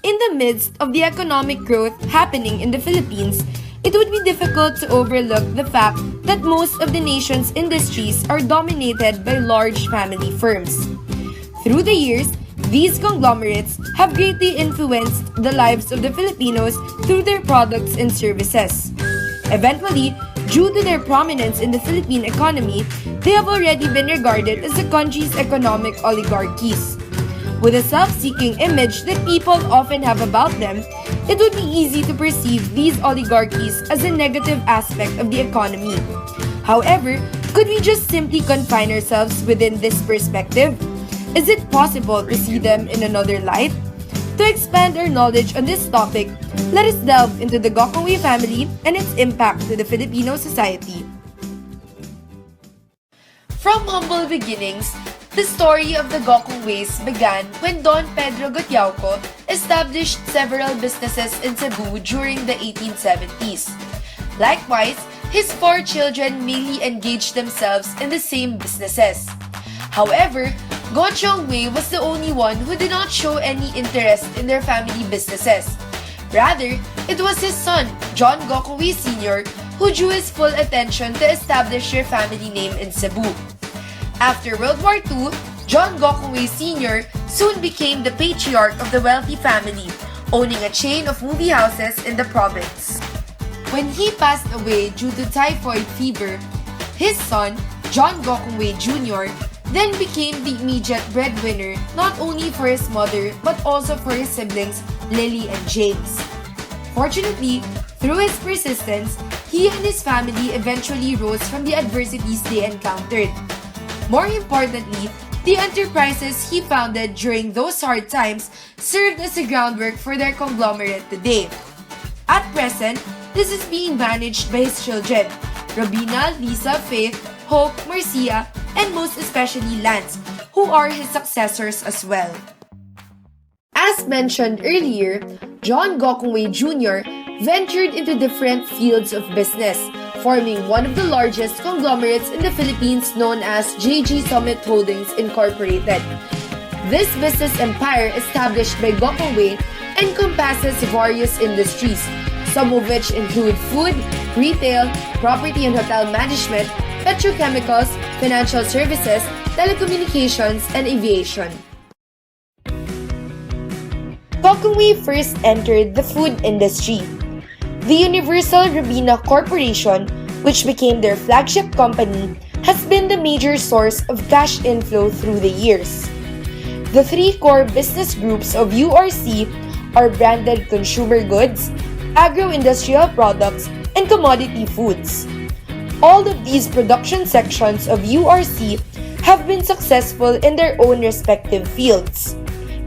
In the midst of the economic growth happening in the Philippines, it would be difficult to overlook the fact that most of the nation's industries are dominated by large family firms. Through the years, these conglomerates have greatly influenced the lives of the Filipinos through their products and services. Eventually, due to their prominence in the Philippine economy, they have already been regarded as the country's economic oligarchies. With a self-seeking image that people often have about them, it would be easy to perceive these oligarchies as a negative aspect of the economy. However, could we just simply confine ourselves within this perspective? Is it possible to see them in another light? To expand our knowledge on this topic, let us delve into the Gokongwei family and its impact to the Filipino society. From humble beginnings, the story of the Gokongweis began when Don Pedro Gotiauco established several businesses in Cebu during the 1870s. Likewise, his 4 children mainly engaged themselves in the same businesses. However, Gokongwei was the only one who did not show any interest in their family businesses. Rather, it was his son, John Gokongwei Sr., who drew his full attention to establish their family name in Cebu. After World War II, John Gokongwei Sr. soon became the patriarch of the wealthy family, owning a chain of movie houses in the province. When he passed away due to typhoid fever, his son, John Gokongwei Jr., then became the immediate breadwinner not only for his mother but also for his siblings Lily and James. Fortunately, through his persistence, he and his family eventually rose from the adversities they encountered. More importantly, the enterprises he founded during those hard times served as a groundwork for their conglomerate today. At present, this is being managed by his children, Robina, Lisa, Faith, Hope, Marcia, and most especially Lance, who are his successors as well. As mentioned earlier, John Gokongwei Jr. ventured into different fields of business, forming one of the largest conglomerates in the Philippines known as JG Summit Holdings Incorporated. This business empire established by Gokongwei encompasses various industries, some of which include food, retail, property and hotel management, petrochemicals, financial services, telecommunications, and aviation. Gokongwei first entered the food industry. The Universal Robina Corporation, which became their flagship company, has been the major source of cash inflow through the years. The 3 core business groups of URC are branded consumer goods, agro-industrial products, and commodity foods. All of these production sections of URC have been successful in their own respective fields.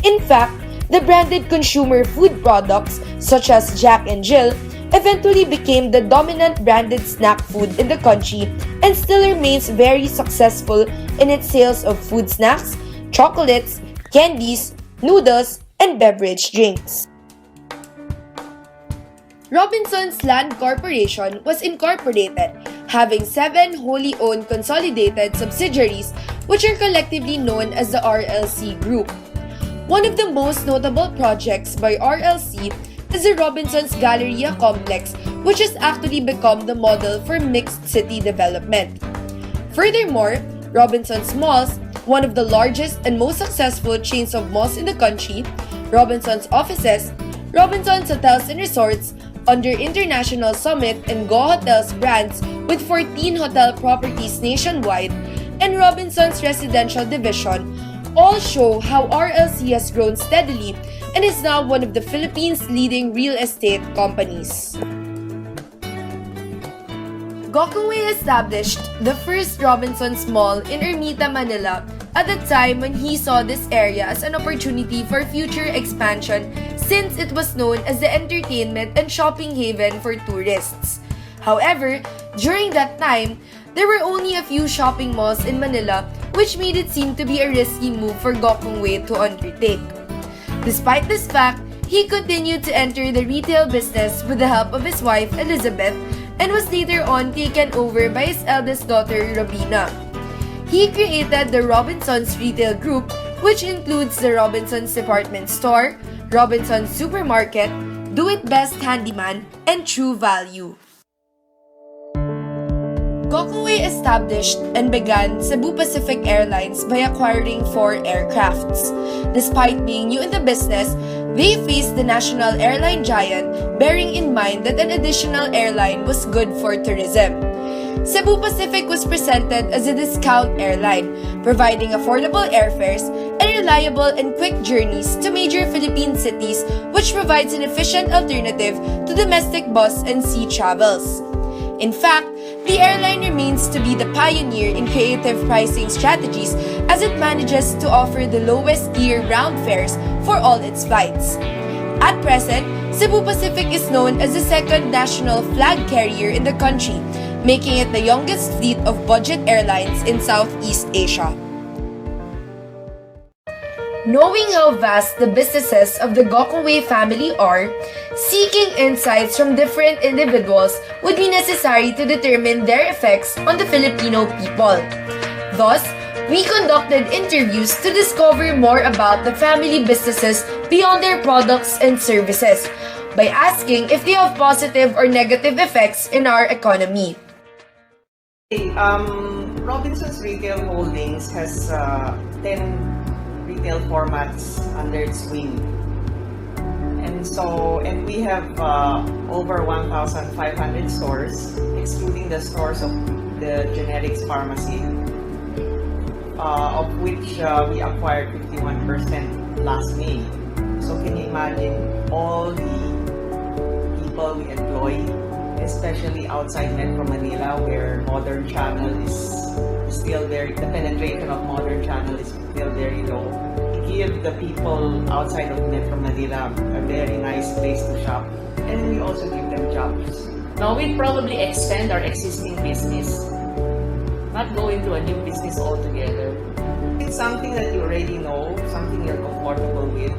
In fact, the branded consumer food products such as Jack and Jill eventually became the dominant branded snack food in the country and still remains very successful in its sales of food snacks, chocolates, candies, noodles, and beverage drinks. Robinson's Land Corporation was incorporated, having 7 wholly owned consolidated subsidiaries which are collectively known as the RLC Group. One of the most notable projects by RLC is the Robinson's Galleria Complex, which has actually become the model for mixed city development. Furthermore, Robinson's Malls, one of the largest and most successful chains of malls in the country, Robinson's Offices, Robinson's Hotels and Resorts, under International Summit and Go Hotels brands with 14 hotel properties nationwide, and Robinson's Residential Division all show how RLC has grown steadily and is now one of the Philippines' leading real estate companies. Gokongwei established the first Robinson's Mall in Ermita, Manila at the time when he saw this area as an opportunity for future expansion since it was known as the entertainment and shopping haven for tourists. However, during that time, there were only a few shopping malls in Manila, which made it seem to be a risky move for Gokongwei to undertake. Despite this fact, he continued to enter the retail business with the help of his wife Elizabeth and was later on taken over by his eldest daughter Robina. He created the Robinsons Retail Group, which includes the Robinsons Department Store, Robinson's Supermarket, Do It Best Handyman, and True Value. Gokongwei established and began Cebu Pacific Airlines by acquiring 4 aircrafts. Despite being new in the business, they faced the national airline giant, bearing in mind that an additional airline was good for tourism. Cebu Pacific was presented as a discount airline, providing affordable airfares and reliable and quick journeys to major Philippine cities, which provides an efficient alternative to domestic bus and sea travels. In fact, the airline remains to be the pioneer in creative pricing strategies as it manages to offer the lowest year-round fares for all its flights. At present, Cebu Pacific is known as the second national flag carrier in the country, making it the youngest fleet of budget airlines in Southeast Asia. Knowing how vast the businesses of the Gokongwei family are, seeking insights from different individuals would be necessary to determine their effects on the Filipino people. Thus, we conducted interviews to discover more about the family businesses beyond their products and services by asking if they have positive or negative effects in our economy. Robinson's Retail Holdings has 10 retail formats under its wing. And we have over 1,500 stores, excluding the stores of the generics pharmacy, of which we acquired 51% last May. So can you imagine all the people we employ, especially outside Metro Manila, where modern channel is still very, the penetration of modern channel is still very low. Give the people outside of Metro Manila a very nice place to shop, and we also give them jobs. Now we probably expand our existing business, not go into a new business altogether. It's something that you already know, something you're comfortable with.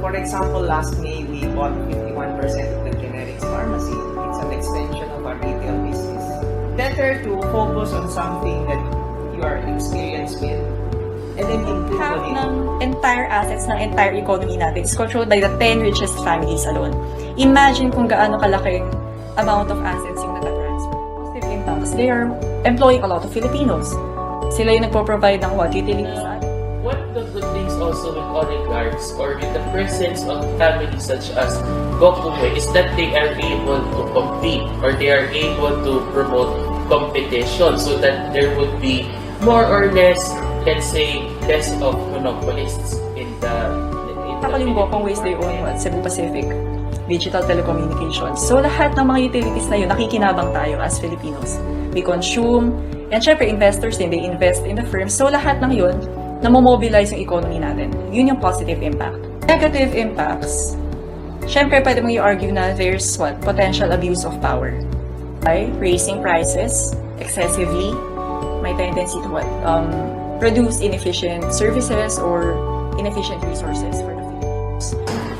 For example, last May we bought 51% of the generics pharmacy. It's an extension of our retail business. Better to focus on something that you are experienced with and then improve Half on it. ng entire assets ng entire economy natin is controlled by the 10 richest families alone. Imagine kung gaano kalaking amount of assets yung natatransfer. Positive impacts. They are employing a lot of Filipinos. Sila yung nagpo-provide ng what? Utilities. One of the good things also with oligarchs or with the presence of families such as Gokongwei is that they are able to compete or they are able to promote competition so that there would be more or less, let's say, less of monopolists in the Actually, yung Gokongwei, they own what? Cebu Pacific, Digital Telecommunications. So, lahat ng mga utilities na yun, nakikinabang tayo as Filipinos. We consume, and syempre, investors din, they invest in the firms. So, lahat ng yun, namomobilize yung economy natin. Yun yung positive impact. Negative impacts, syempre, pwede mong i-argue na there's what? Potential abuse of power. By raising prices excessively, may tendency to what? Produce inefficient services or inefficient resources for the Filipinos.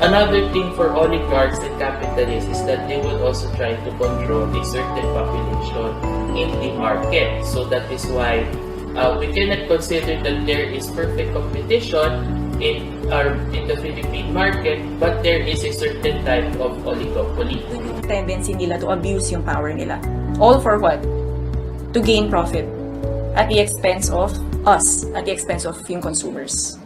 Another thing for oligarchs and capitalists is that they would also try to control a certain population in the market. So that is why we cannot consider that there is perfect competition in the Philippine market, but there is a certain type of oligopoly. Tendency nila to abuse yung power nila. All for what? To gain profit at the expense of us, at the expense of yung consumers.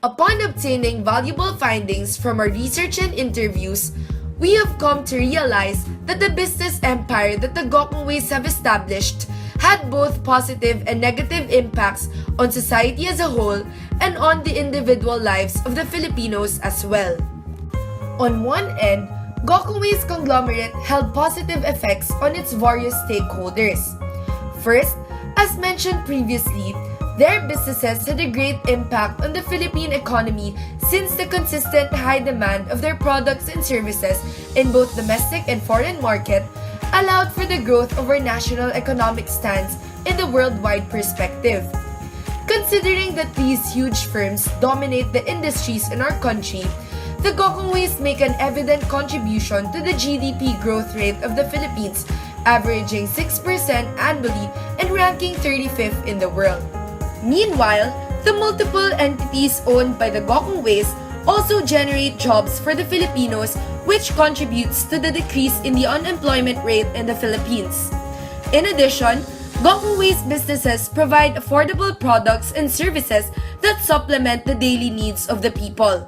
Upon obtaining valuable findings from our research and interviews, we have come to realize that the business empire that the Gokongweis have established had both positive and negative impacts on society as a whole and on the individual lives of the Filipinos as well. On one end, Gokongwei's conglomerate held positive effects on its various stakeholders. First, as mentioned previously, their businesses had a great impact on the Philippine economy since the consistent high demand of their products and services in both domestic and foreign market allowed for the growth of our national economic stance in the worldwide perspective. Considering that these huge firms dominate the industries in our country, the Gokongweis make an evident contribution to the GDP growth rate of the Philippines, averaging 6% annually and ranking 35th in the world. Meanwhile, the multiple entities owned by the Gokongweis also generate jobs for the Filipinos, which contributes to the decrease in the unemployment rate in the Philippines. In addition, Gokongwei's businesses provide affordable products and services that supplement the daily needs of the people.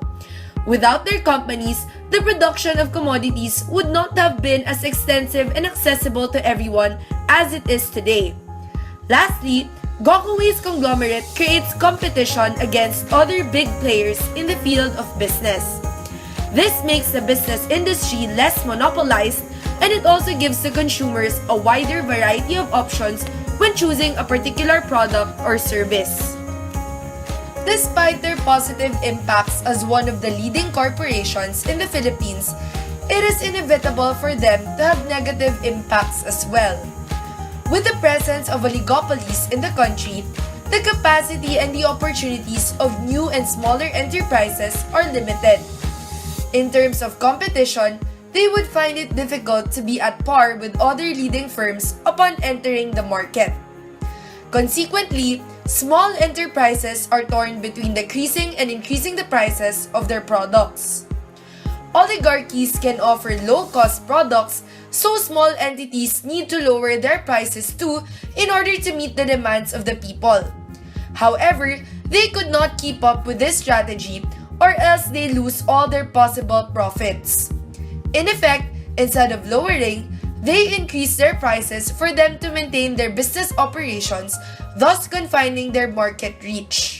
Without their companies, the production of commodities would not have been as extensive and accessible to everyone as it is today. Lastly, Gokongwei's conglomerate creates competition against other big players in the field of business. This makes the business industry less monopolized, and it also gives the consumers a wider variety of options when choosing a particular product or service. Despite their positive impacts as one of the leading corporations in the Philippines, it is inevitable for them to have negative impacts as well. With the presence of oligopolies in the country, the capacity and the opportunities of new and smaller enterprises are limited. In terms of competition, they would find it difficult to be at par with other leading firms upon entering the market. Consequently, small enterprises are torn between decreasing and increasing the prices of their products. Oligarchies can offer low-cost products, so small entities need to lower their prices too in order to meet the demands of the people. However, they could not keep up with this strategy, or else they lose all their possible profits. In effect, instead of lowering, they increase their prices for them to maintain their business operations, thus confining their market reach.